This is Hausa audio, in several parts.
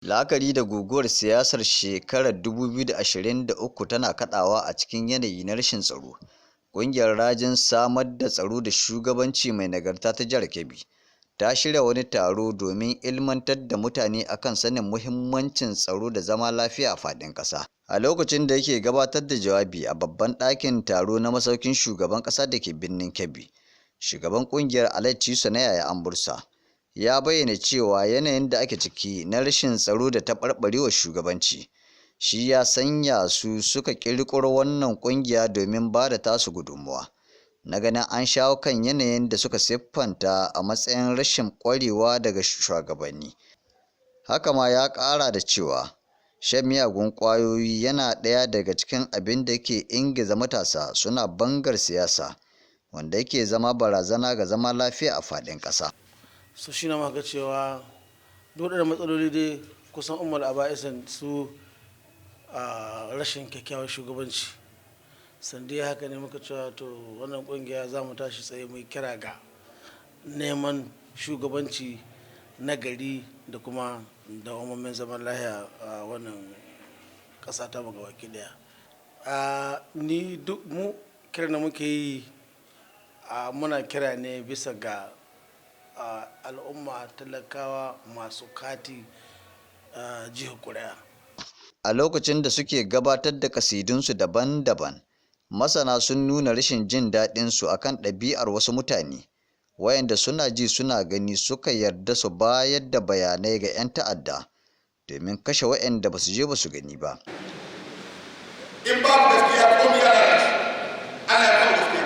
La'akari da guguwar siyasar shekarar 2023 tana kaɗawa a cikin yanayi na rashin tsaro, ƙungiyar Rajin Samar da Tsaro da Shugabanci Mai Nagarta ta Jihar Kebbi ta shirya wani taro domin ilmantar da mutane akan sanin muhimmancin tsaro da zama lafiya a faɗin ƙasa. A lokacin da yake gabatar da jawabi a babban ɗakin taro na masaukin shugaban ƙasa da ke birnin Kebbi, shugaban ƙungiyar Alhaji Ciso na Yaya Ambursa ya bayyana cewa yanayin da ake ciki na rashin tsaro da taɓarɓarewar shugabanci shi ya sanya su suka ƙirƙiro wannan ƙungiya domin ba da tasu gudunmawa na ganin an shawo kan yanayin da suka siffanta a matsayin rashin ƙwarewa daga shugabanni. Haka ma ya ƙara da cewa shan miyagun ƙwayoyi yana ɗaya daga cikin abin da ke ingiza matasa suna bangar siyasa, wanda yake zama barazana ga zama lafiya a faɗin ƙasa. So shi na maka cewa duk da matsaloli dai kusan umar aba'isan su a rashin kyakkyawar shugabanci. Sandiya haka ne muka cewa to wannan kungiya za mu tashi tsaye mai kira ga neman shugabanci na gari da kuma da umarmin zaman lahiya a wannan ƙasa ta muka baki daya. Ni duk mu kiran da muke yi muna kira ne bisa ga al'umma talakawa masu kati jihar ƙuri'a. A lokacin da suke gabatar da kasidunsu daban-daban, masana sun nuna rashin jin daɗinsu akan ɗabi'ar wasu mutane wayanda suna ji suna gani suka yarda su bayar da bayanai ga 'yan ta'adda domin kashe wayanda ba su je ba su gani ba. In babu gaskiya ko ya lalace, Allah ya kawo gaskiya.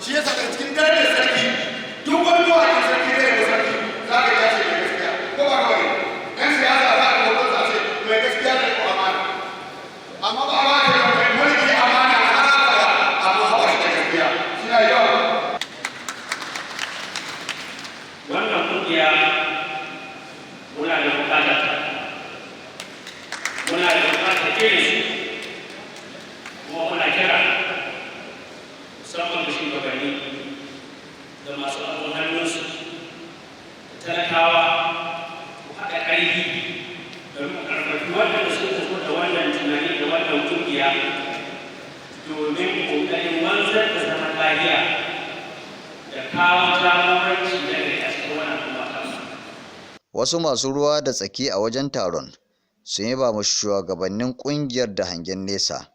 Shi yasa daga cikin darajar sarki duk wani mawaƙin sarki ne da sarki za ka ja ce mai gaskiya ko ba kawai. 'Yan siyasa za ka hoton sa ce mai gaskiya ne ko amana. Amma ba ma ta mai mulki amana a harafa amma ba shi da gaskiya. Shi na yawa. Wannan kungiya muna da bukatar irin kuma muna kira musamman da shugabanni da masu abun hannunsu da talakawa ku haɗa ƙarfi domin ƙarfafi waɗanda suka zo da wannan tunani da wannan kungiya domin ƙoƙarin wanzar da zaman lafiya da kawo jagoranci daga cikin wannan kuma. Wasu masu ruwa da tsaki a wajen taron sun yaba ma shugabannin ƙungiyar da hangen nesa,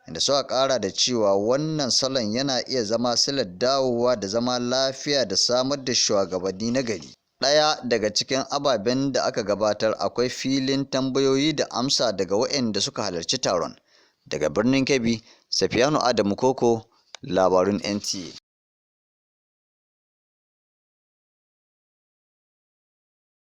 inda suka ƙara da cewa wannan salon yana iya zama silar dawowa da zama lafiya da samar da shugabanni na gari. Ɗaya daga cikin ababen da aka gabatar akwai filin tambayoyi da amsa daga waɗanda suka halarci taron. Daga birnin Kebbi, Safiyanu Adamu Koko, labarun NTA.